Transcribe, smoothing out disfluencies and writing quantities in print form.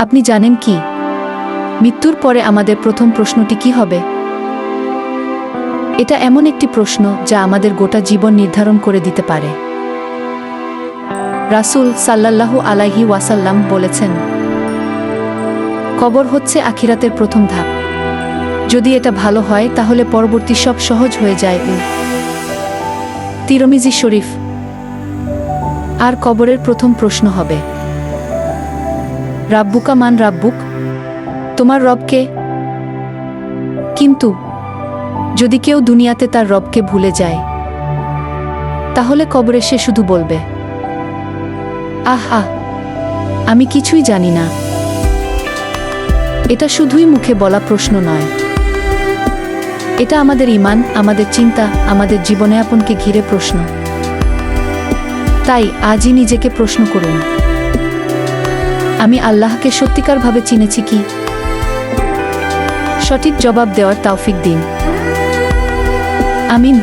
আপনি জানেন কি, মৃত্যুর পরে আমাদের প্রথম প্রশ্নটি কি হবে? এটা এমন একটি প্রশ্ন যা আমাদের গোটা জীবন নির্ধারণ করে দিতে পারে। রাসূল সাল্লাল্লাহু আলাইহি ওয়াসাল্লাম বলেছেন, কবর হচ্ছে আখিরাতের প্রথম ধাপ। যদি এটা ভালো হয় তাহলে পরবর্তী সব সহজ হয়ে যায়। তিরমিজি শরীফ। আর কবরের প্রথম প্রশ্ন হবে, রাব্বুকা মান রাব্বুক, তোমার রবকে? কিন্তু যদি কেউ দুনিয়াতে তার রবকে ভুলে যায়, তাহলে কবরে সে শুধু বলবে, আহ আহ, আমি কিছুই জানি না। এটা শুধুই মুখে বলা প্রশ্ন নয়, এটা আমাদের ঈমান, আমাদের চিন্তা, আমাদের জীবনযাপনকে ঘিরে প্রশ্ন। তাই আজই নিজেকে প্রশ্ন করুন, আমি আল্লাহকে সত্যিকারভাবে চিনেছি কি? সঠিক জবাব দেওয়ার তৌফিক দিন। আমিন।